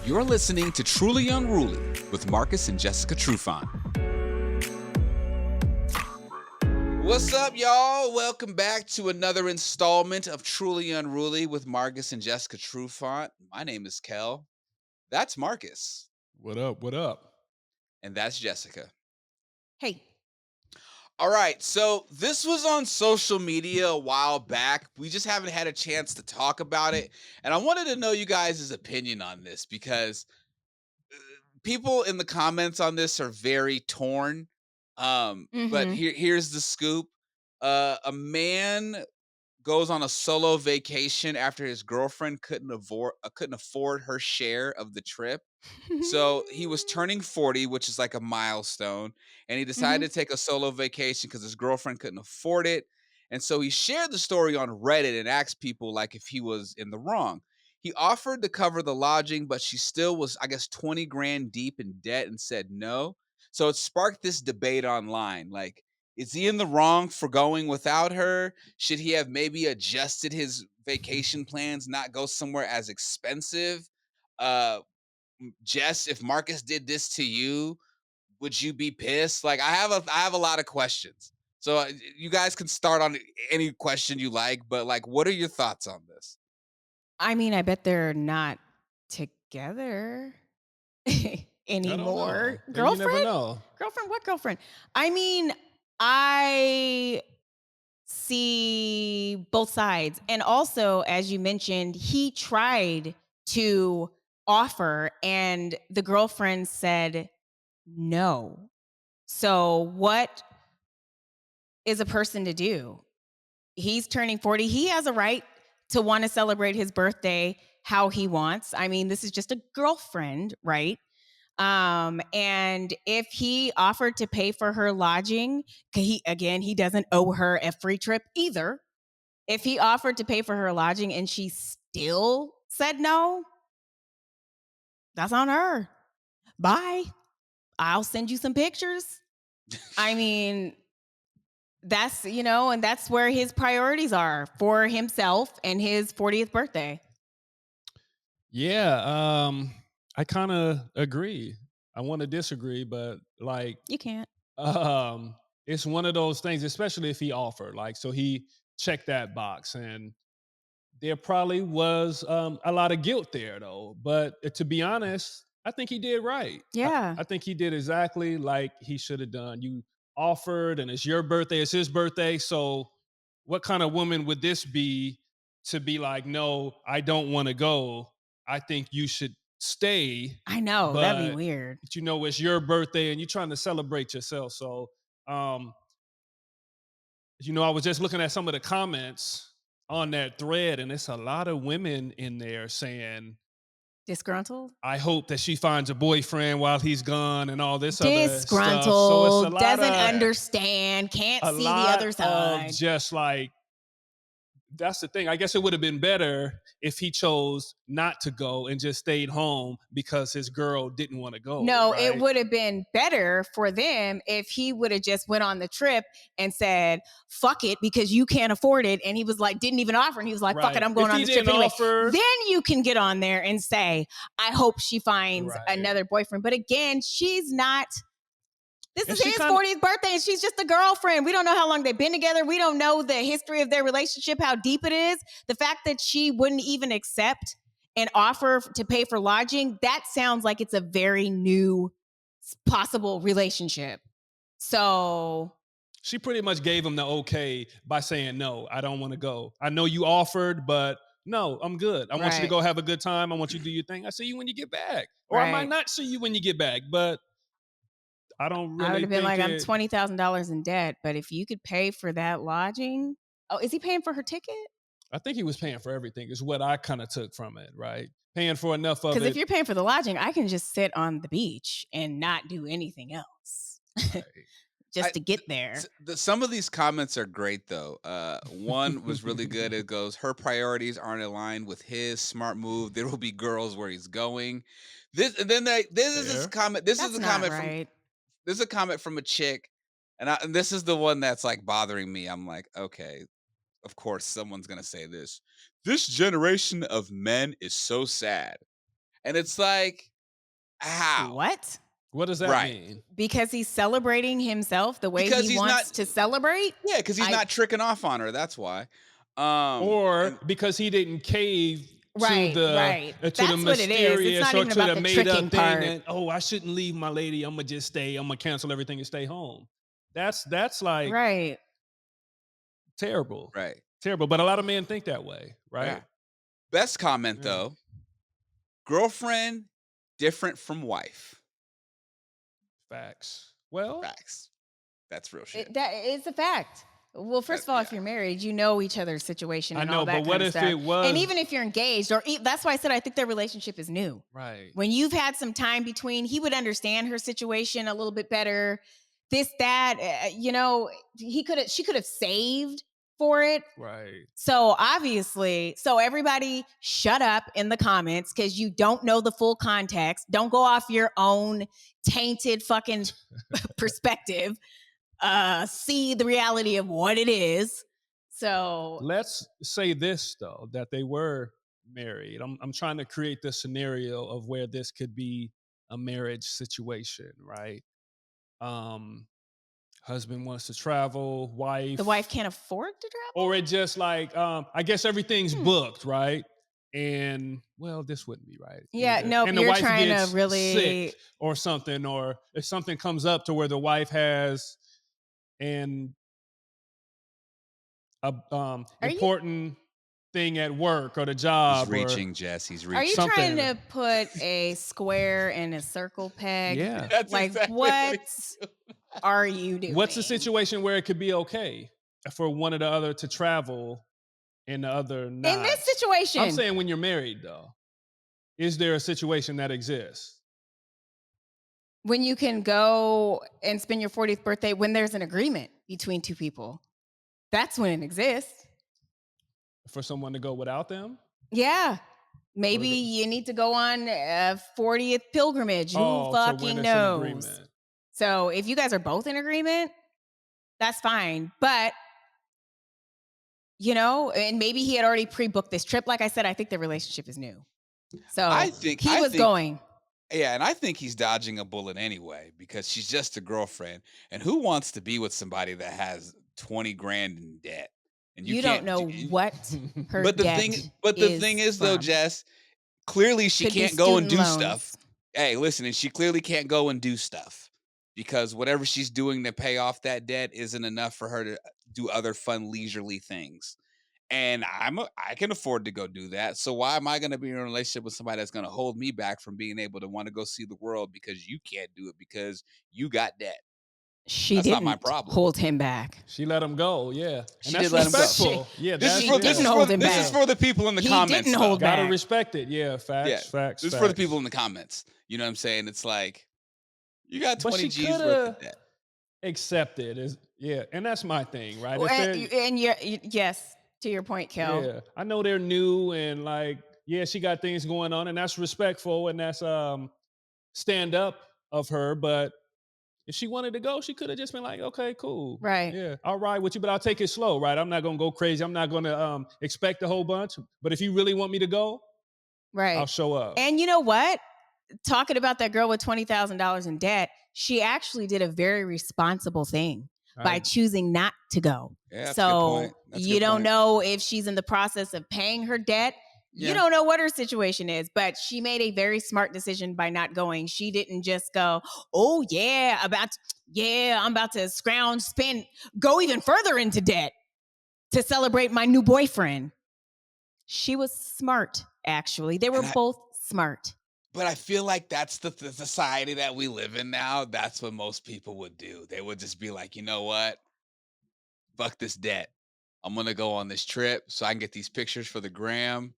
You're listening to Truly Unruly with Marcus and Jessica Trufant. What's up, y'all? Welcome back to another installment of Truly Unruly with Marcus and Jessica Trufant. My name is Kel. That's Marcus. What up? What up? And that's Jessica. Hey. All right, so this was on social media a while back. We just haven't had a chance to talk about it. And I wanted to know you guys' opinion on this because people in the comments on this are very torn. But here's the scoop. A man goes on a solo vacation after his girlfriend couldn't afford her share of the trip. So he was turning 40, which is like a milestone, and he decided to take a solo vacation because his girlfriend couldn't afford it. And so he shared the story on Reddit and asked people like if he was in the wrong. He offered to cover the lodging, but she still was, I guess, 20 grand deep in debt and said no. So it sparked this debate online. Like, is he in the wrong for going without her? Should he have maybe adjusted his vacation plans, not go somewhere as expensive? Jess, if Marcus did this to you, would you be pissed? Like, I have a lot of questions. So you guys can start on any question you like, but like, what are your thoughts on this? I mean, I bet they're not together anymore. I don't know. You never know. Girlfriend? What girlfriend? I mean, I see both sides. And also, as you mentioned, he tried to offer and the girlfriend said no. So what is a person to do? He's turning 40. He has a right to want to celebrate his birthday how he wants. I mean, this is just a girlfriend, right? And if he offered to pay for her lodging, he doesn't owe her a free trip either. If he offered to pay for her lodging and she still said no, that's on her. Bye. I'll send you some pictures. I mean, that's, and that's where his priorities are for himself and his 40th birthday. Yeah, I kind of agree. I want to disagree, but like You can't. it's one of those things, especially if he offered. Like, so he checked that box, and there probably was a lot of guilt there, though. But to be honest, I think he did right. Yeah. I think he did exactly like he should have done. You offered, and it's your birthday, it's his birthday. So, what kind of woman would this be to be like, no, I don't want to go? I think you should stay. I know, that'd be weird. But it's your birthday and you're trying to celebrate yourself. So, I was just looking at some of the comments on that thread, and it's a lot of women in there saying, disgruntled? I hope that she finds a boyfriend while he's gone and all this other stuff. Disgruntled, so it's doesn't understand, can't see the other side. Just like, that's the thing. I guess it would have been better if he chose not to go and just stayed home because his girl didn't want to go. No, right? It would have been better for them if he would have just went on the trip and said, fuck it, because you can't afford it. And he was like, didn't even offer. And he was like, fuck it, I'm going on this trip anyway. Then you can get on there and say, I hope she finds another boyfriend. But again, she's not. This is his 40th birthday, and she's just a girlfriend. We don't know how long they've been together. We don't know the history of their relationship, how deep it is. The fact that she wouldn't even accept an offer to pay for lodging, that sounds like it's a very new possible relationship. So she pretty much gave him the okay by saying, no, I don't want to go. I know you offered, but no, I'm good. I want you to go have a good time. I want you to do your thing. I'll see you when you get back. Or I might not see you when you get back, but I don't really. I would have been like, I'm $20,000 in debt, but if you could pay for that lodging. Oh, is he paying for her ticket? I think he was paying for everything, is what I kind of took from it, right? Paying for enough of it. Because if you're paying for the lodging, I can just sit on the beach and not do anything else. Right. Just to get there. Some of these comments are great, though. One was really good. It goes, her priorities aren't aligned with his. Smart move. There will be girls where he's going. This is a comment. This is a comment from a chick, and this is the one that's like bothering me. I'm like, okay, of course someone's gonna say this. This generation of men is so sad. And it's like, how? What? What does that Right. mean? Because he's celebrating himself the way Because he he's not wants to celebrate? Yeah, because he's I not tricking off on her. That's why. Or And because he didn't cave Right, right. to the That's what it is. It's mysterious not or even to about the the made tricking up thing part. that, oh, I shouldn't leave my lady. I'm gonna just stay. I'm gonna cancel everything and stay home. That's like Right. terrible. right. Terrible. But a lot of men think that way, Yeah. right? Best comment Yeah. though. Girlfriend different from wife. Facts. Well, Facts. That's real shit. That is a fact. Well, That first of all, yeah. if you're married, you know each other's situation I and all know, but that what kind of if stuff. it And was even if you're engaged, that's why I said I think their relationship is new. right? When you've had some time between, he would understand her situation a little bit better. This, that, she could have saved for it. Right. So obviously, everybody shut up in the comments because you don't know the full context. Don't go off your own tainted fucking perspective. See the reality of what it is. So Let's say this though, that they were married. I'm trying to create the scenario of where this could be a marriage situation, right? Um, husband wants to travel, wife, the wife can't afford to travel? or it just like I guess everything's Hmm. booked, right? And well, this wouldn't be right Yeah, either. nope. And the You're wife trying to gets really. sick or something, or if something comes up to where the wife has an a Are you important thing at work or the He's job or reaching, Jess. He's are you reaching. trying something. to put a square in a circle peg? Yeah. That's Like, exactly what what he's doing. are you What's the doing? situation where it could be okay for one or the other to travel and the other In not? this I'm situation, saying when you're married, though, is there a situation that exists when you can go and spend your 40th birthday when there's an agreement between two people, that's when it exists. for someone to go without them? Yeah. Or Maybe to go, you need to go on a 40th pilgrimage. Who oh, to when fucking it's an knows? agreement. So if you guys are both in agreement, that's fine. But, and maybe he had already pre-booked this trip. Like I said, I think the relationship is new. I So think he I was think going. Yeah, and I think he's dodging a bullet anyway because she's just a girlfriend. And who wants to be with somebody that has 20 grand in debt? And you You don't can't know what her but the debt thing but the thing is is though, from. Jess, clearly she Could be can't go and student do stuff. loans. Hey, listen, and she clearly can't go and do stuff because whatever she's doing to pay off that debt isn't enough for her to do other fun leisurely things. And I can afford to go do that. So why am I going to be in a relationship with somebody that's going to hold me back from being able to want to go see the world because you can't do it because you got debt? She That's not my didn't problem. hold him back. She let him go, yeah. And She that's did let him go. respectful. Yeah, This is that's She for yeah. didn't hold him this is back. for the people in the He comments didn't though. hold Gotta back. respect it. Yeah, Yeah. facts, facts, This is for the facts. people in the comments. You know what I'm saying? It's like you got But 20 she G's could worth of have debt. accepted. Yeah, and that's my thing, right? If they're And yes, to your point, Kel. yeah, I know they're new and like, yeah, she got things going on, and that's respectful and that's stand up of her. But if she wanted to go, she could have just been like, okay, cool. Right, Yeah, I'll ride with you, but I'll take it slow, right? I'm not gonna go crazy. I'm not gonna expect a whole bunch. But if you really want me to go, I'll right. show up. And you know what? Talking about that girl with $20,000 in debt, she actually did a very responsible thing by I choosing not to go. Yeah, that's a good point. So That's a you good don't point. know if she's in the process of paying her debt. You Yeah. don't know what her situation is, but she made a very smart decision by not going. She didn't just go, "Oh yeah, I'm about to scrounge, spend, go even further into debt to celebrate my new boyfriend." She was smart, actually. They were And both smart. but I feel like that's the society that we live in now. That's what most people would do. They would just be like, you know what? Fuck this debt. I'm gonna go on this trip so I can get these pictures for the gram.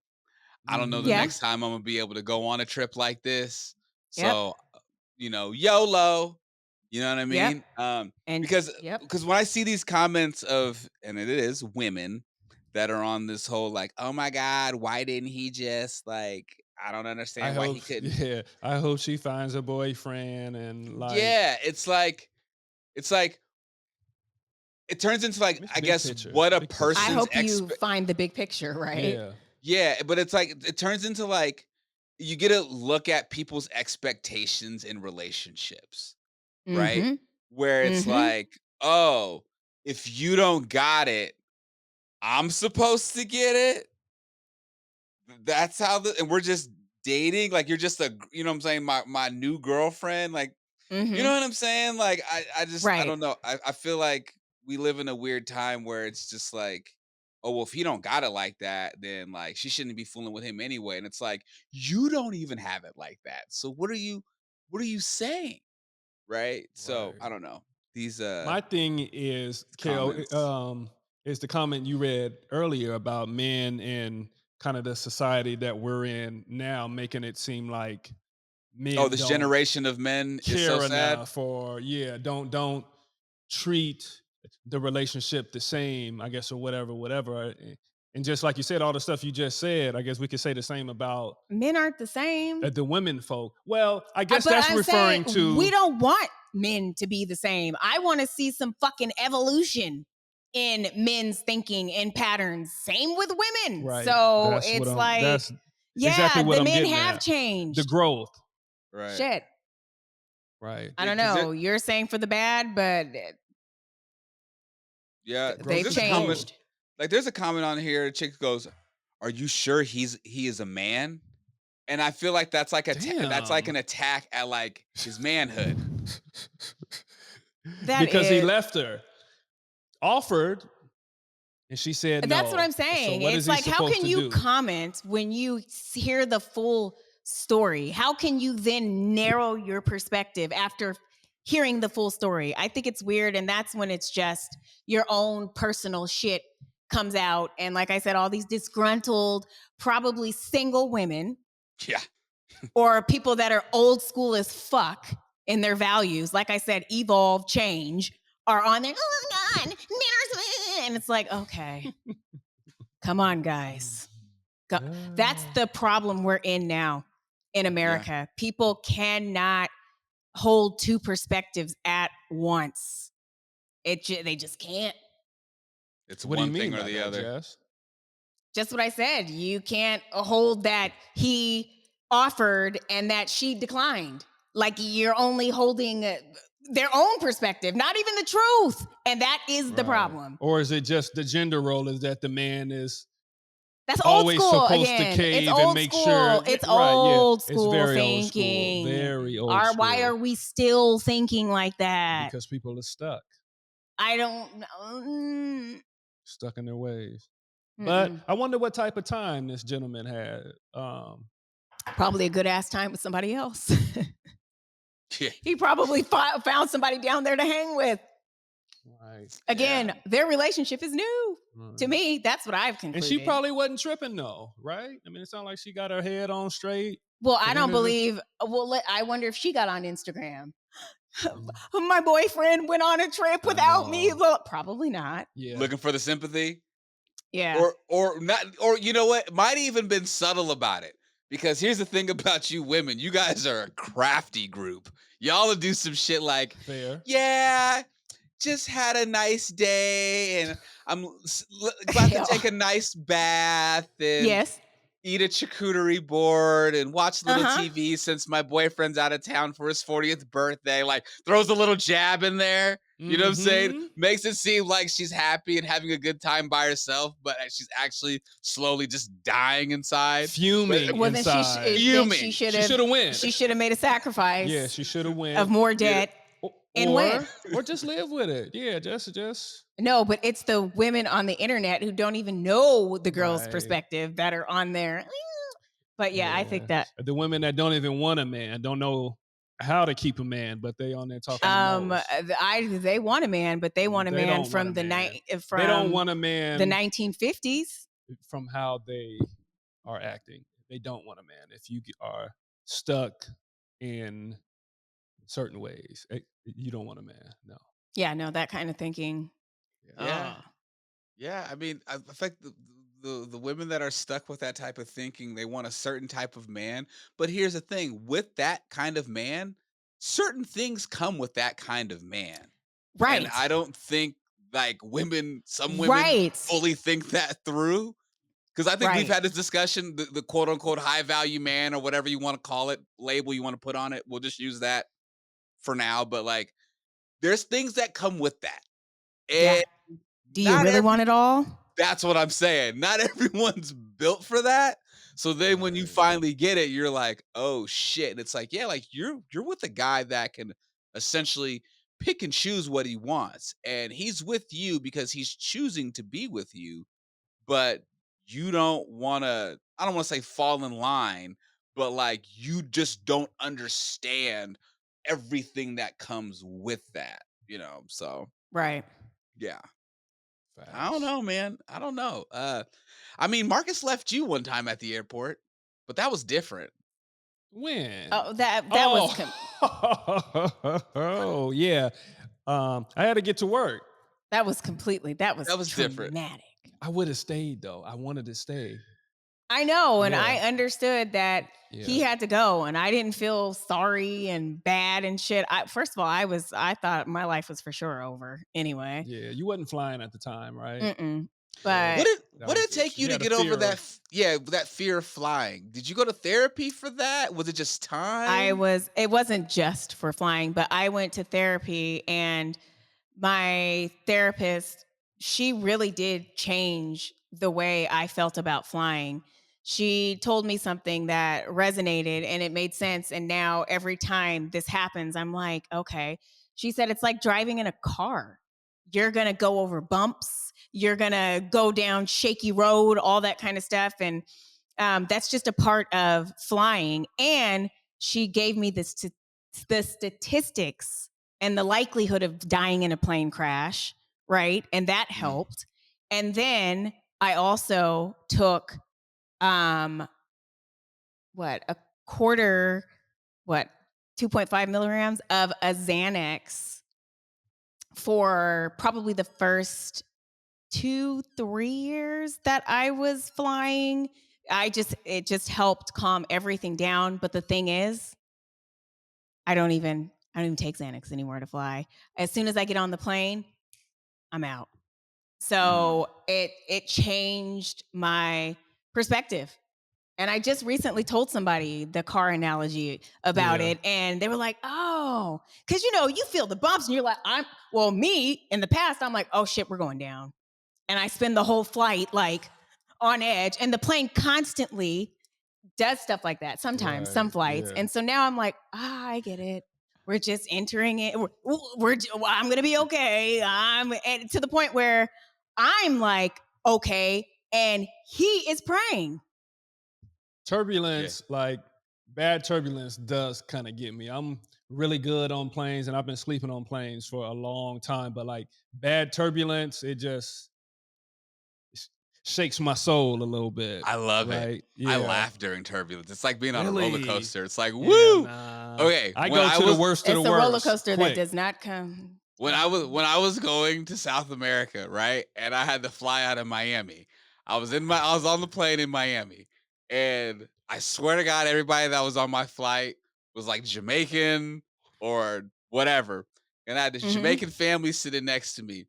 I don't know the Yeah. Mhm. next time I'm gonna be able to go on a trip like this. Yep. So, YOLO. You know what I Yep. mean? And Because yep. because when I see these comments of, and it is women that are on this whole like, oh my God, why didn't he just like, I don't I understand why hope, he couldn't. yeah, I hope she finds a boyfriend and like Yeah, it's like it turns into like, it's I guess what a big picture. I person's hope you find the big picture, right? Yeah, yeah, but it's like it turns into like you get to look at people's expectations in relationships, right? Mhm. Where it's Mhm. like, oh, if you don't got it, I'm supposed to get it. That's how and we're just dating. Like you're just you know what I'm saying? My new girlfriend. Like, you know Mhm. what I'm saying? Like I Right. don't know. I feel like we live in a weird time where it's just like, oh well, if he don't got it like that, then like she shouldn't be fooling with him anyway. And it's like, you don't even have it like that. So what are you saying? Right? So Right. I don't know. These My thing is, Kale, comments. is the comment you read earlier about men and kind of the society that we're in now, making it seem like Oh, men this don't generation of men is so care sad. enough, or yeah, don't treat the relationship the same, I guess, or whatever. And just like you said, all the stuff you just said, I guess we could say the same about Men aren't the same. the women folk. Well, I guess But that's I'm saying referring we to don't want men to be the same. I want to see some fucking evolution in men's thinking and patterns. Same with women. right. So That's what it's I'm. like, That's exactly yeah, what the I'm men getting have at. The changed. growth, Right. Shit. right? I don't Because know. You're saying for the bad, but yeah, because Growth they've there's is a comment. growth. changed. Like there's a comment on here. A chick goes, "Are you sure he is a man?" And I feel like that's like that's like Damn. an attack at like his manhood. That Because he is left her, offered, and she said That's what no. I'm So saying. what is It's he like, how supposed can to you do? comment when you hear the full story? How can you then narrow your perspective after hearing the full story? I think it's weird. And that's when it's just your own personal shit comes out. And like I said, all these disgruntled, probably single women Yeah, or people that are old school as fuck in their values, like I said, evolve, change, are on there. Oh my God, men are and it's like, okay, come on, guys. Go. That's the problem we're in now in yeah. America. People cannot hold two perspectives at once. They just can't. It's What do you one thing mean or by the that, other. Jess? Just what I said. You can't hold that he offered and that she declined. Like you're only holding their own perspective, not even the truth. And that is the Right. problem. Or is it just the gender role is that the man is That's old always school supposed to again. It's cave and old make sure? school. Yeah, It's right, yeah. old It's school very old school. thinking. Very old Why school. are we still thinking like that? Because people are stuck, I don't know. stuck in their ways. But Mm-mm. I wonder what type of time this gentleman had. Probably a good ass time with somebody else. Yeah, He probably found somebody down there to hang with. Right. yeah. Again, their relationship is new. To Right. me, that's what I've And she concluded. probably wasn't tripping though, right? I mean, it sounded like she got her head on straight. Well, I At the don't end of the believe. Well, I wonder if she got on Instagram. Mm, My boyfriend went on a trip I without me. know. Well, probably not. Yeah. Looking for the sympathy, Yeah. or not, or you know what? Might even been subtle about it. Because here's the thing about you women, you guys are a crafty group. Y'all will do some shit like, Fair. yeah, just had a nice day, and about to take a nice bath and Yes. eat a charcuterie board and watch Uh little huh. TV since my boyfriend's out of town for his 40th birthday. Like throws a little jab in there. You know what I'm saying? Mm-hmm. Makes it seem like she's happy and having a good time by herself, but she's actually slowly just dying inside. But Fuming Well, inside. then she fuming. should She have should have went. she should have made a Yeah, sacrifice she should have of went. more Yeah. debt and went. Or just live with it. Yeah, just No, but it's the women on the internet who don't even know the girl's right. perspective that are on there. But yeah, I think Yeah. that The women that don't even want a man, don't know how to keep a man, but they on there talking the most. they want a man, but they want a They man don't want a from the man. night They don't from want a the man 1950s. from how they are acting. They don't want a man. If you are stuck in certain ways, you don't want a man. No. Yeah, no, that kind of thinking. Yeah. Yeah. Oh, Yeah. I mean, I think the women that are stuck with that type of thinking, they want a certain type of man. But here's the thing with that kind of man, certain things come with that kind of man. And right, I don't think like some women right. fully think that through. Because I think we've Right. had this discussion, the quote unquote high value man or whatever you want to call it, label you want to put on it. We'll just use that for now. But like, there's things that come with that. Yeah. And Do you not really every want it all? that's what I'm saying. Not everyone's built for that. So then when you Right. finally get it, you're like, "Oh shit." And it's like, yeah, like you're with a guy that can essentially pick and choose what he wants. And he's with you because he's choosing to be with you, but you don't want to I don't want to say fall in line, but like you just don't understand everything that comes with that, you know. So, Right. yeah. I don't Facts. know, man. I don't know. I mean, Marcus left you one time at the airport, but that was different. When? Oh, that was Oh, oh yeah. I had to get to work. that was That was different. traumatic. I would have stayed though. I wanted to stay. I know, and Yeah, I understood that he yeah, had to go, and I didn't feel sorry and bad and shit. First of all, I thought my life was for sure over anyway. yeah. You wasn't flying at the time, right? Mm-mm. Yeah, But that What did was it the take issue. you You to had a get over fear that of. yeah, that fear of flying? Did you go to therapy for that? Was it just time? it wasn't just for flying, but I went to therapy, and my therapist, she really did change the way I felt about flying. She told me something that resonated and it made sense. And now every time this happens, I'm like, okay. She said, it's like driving in a car. You're going to go over bumps, you're going to go down shaky road, all that kind of stuff. And that's just a part of flying. And she gave me the statistics and the likelihood of dying in a plane crash, right? And that Mm, helped. And then I also took um what a quarter, what 2.5 milligrams of a Xanax for probably the first 2 3 years that I was flying. It just helped calm everything down. But the thing is, I don't even take Xanax anymore to fly. As soon as I get on the plane, I'm out. mm, So it changed my perspective. And I just recently told somebody the car analogy about Yeah, it, and they were like, "Oh, because you feel the bumps, and you're like, me in the past, I'm like, oh shit, we're going down," and I spend the whole flight like on edge, and the plane constantly does stuff like that sometimes, some right. flights. Yeah. And so now I'm like, I get it. We're just entering it. I'm going to be okay. And to the point where I'm like, okay. And he is praying. yeah. Turbulence, like bad turbulence, does kind of get me. I'm really good on planes, and I've been sleeping on planes for a long time. But like bad turbulence, it just sh- shakes my soul a little bit. I love it. Right? I Yeah. laugh during turbulence. It's like being on a roller Really? coaster. It's like, Yeah. woo! Nah. Okay, I go to the worst of the It's a roller worst coaster that quick. does not come. when I was going to South America, right? And I had to fly out of Miami. I was on the plane in Miami. And I swear to God, everybody that was on my flight was like Jamaican or whatever. And I had this Hmm. Jamaican family sitting next to me.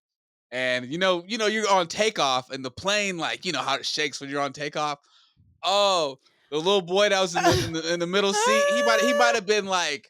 And you're on takeoff and the plane, like, you know how it shakes when you're on takeoff. Oh, the little boy that was in the middle seat, he might have been like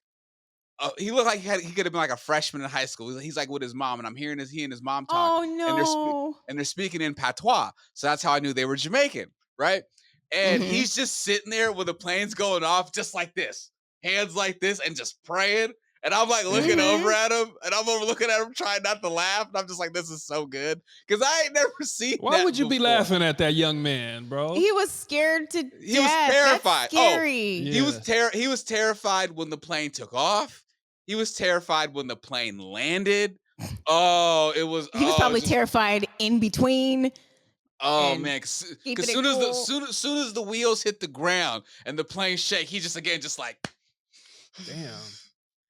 he looked like he could have been like a freshman in high school. He's like with his mom, and I'm hearing he and his mom talk, Oh and no. they're speaking in patois. So that's how I knew they were Jamaican, right? And Hmm. he's just sitting there with the planes going off, just like this, hands like this, and just praying. And I'm like looking over Hmm. at him, and I'm over looking at him, trying not to laugh. And I'm just like, this is so good because I ain't never seen Why would that you be before. laughing at that young man, bro? He was scared to He was death. That's terrified. Oh, scary. Yeah. he was terrified when the plane took off. He was terrified when the plane landed. Oh, He was it was probably just terrified in between oh and man, keeping because it cool. soon as the wheels hit the ground and the plane shake, he just again just like Damn.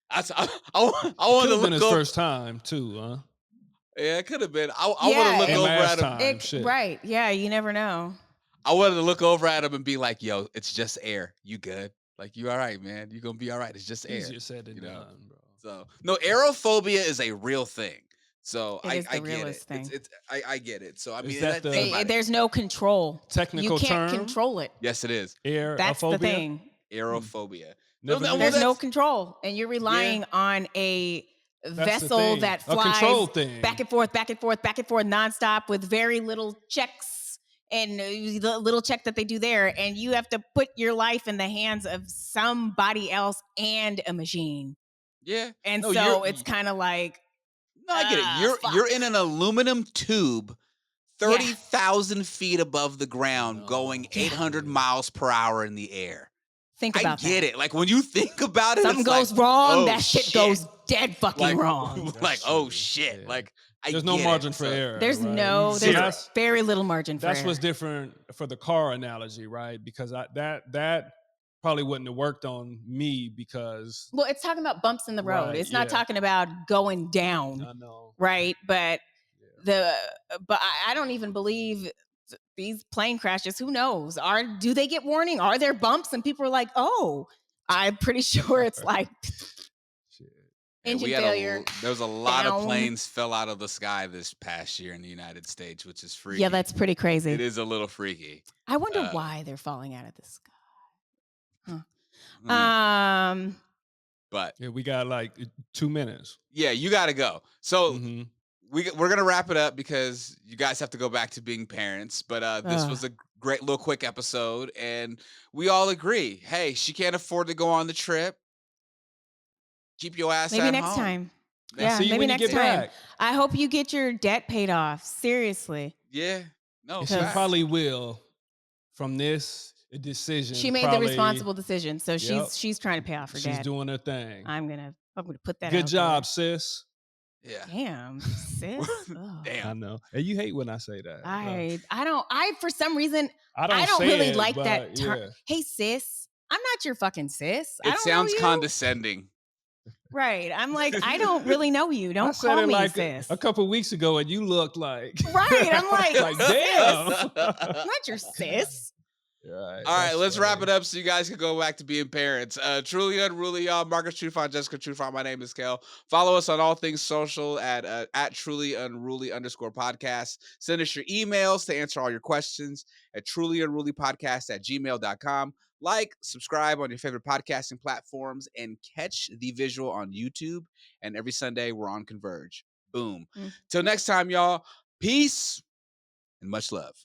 I It wanted could to have been look his over. first time too, huh? Yeah, it could have been. I want to Yeah, look And over at last him. time, shit. right. Yeah, you never know. I wanted to look over at him and be like, "Yo, it's just air. You good? Like you all right, man? You gonna be all right. It's just air." Easier said than You know. done, bro. So no, aerophobia is a real thing. So It is I the get it. realest thing. I get it. So I Is mean, that think the about it. There's no control. You technical can't term? control it. Yes, it is That's the Aerophobia? thing. Hmm. aerophobia. Never knew Well, There's that. no that's control, and you're yeah, relying on a That's the vessel thing. that A control flies back thing. and forth, back and forth, back and forth, nonstop with very little checks and the little check that they do there, and you have to put your life in the hands of somebody else and a machine. yeah. And No, so it's kind of like, no, I get it. You're in fuck. an aluminum tube Yeah, 30,000 feet above the I ground going know. yeah. 800 Yeah. miles per hour in the air. Think I about get that. it. Like when you think about it, Something it's like, goes wrong, oh that shit shit. goes dead fucking Like, wrong. That's like, oh true. shit. Yeah. Like, I There's no get it. margin for So error, right? So There's zero. very little margin for that's error. what's different for the car analogy, right? Because that probably wouldn't have worked on me because Well, it's talking about bumps in the road. right, It's not yeah, talking about going down, I know, right? But yeah. the I don't even believe these plane crashes. Who knows? Do they get warning? Are there bumps? And people are like, oh, I'm pretty sure it's like Shit. And engine failure there was a lot of down. planes fell out of the sky this past year in the United States, which is Yeah, freaky. that's pretty It crazy. is a little freaky. I wonder Uh, why they're falling out of the sky. Huh. mm, but Yeah, we got like 2 minutes. yeah, you got to go. So Mm-hmm. we're gonna wrap it up because you guys have to go back to being parents. But this Ugh. was a great little quick episode, and we all agree. Hey, she can't afford to go on the trip. Keep your ass Maybe at next home. time. I'll Yeah, see you maybe when you next get time. back. I hope you get your debt paid off. Seriously. Yeah, no And she facts. probably will from this She decision. made the Probably, responsible decision. So yep. she's trying to pay off her She's debt. doing her thing. I'm gonna put that Good out there. job, sis. Yeah. Damn, sis. Ugh. I Damn. know. And you hate when I say that. I for some reason I I don't don't say really it, like that but term. yeah. Hey sis, I'm not your fucking sis. I It don't know sounds you. condescending. Right. I'm like, I don't really know you. I Don't said call it me like sis. a couple weeks ago, and you looked like Right. I'm like, like damn. sis. I'm not your sis. Right. All right, That's let's wrap funny. it up so you guys can go back to being parents. Truly unruly, y'all. Marcus Trufant, Jessica Trufant. My name is Kel. Follow us on all things social at Truly Unruly _ podcast. Send us your emails to answer all your questions at TrulyUnrulyPodcast@gmail.com. Like, subscribe on your favorite podcasting platforms, and catch the visual on YouTube. And every Sunday, we're on Converge. Boom. Mm. Till next time, y'all. Peace and much love.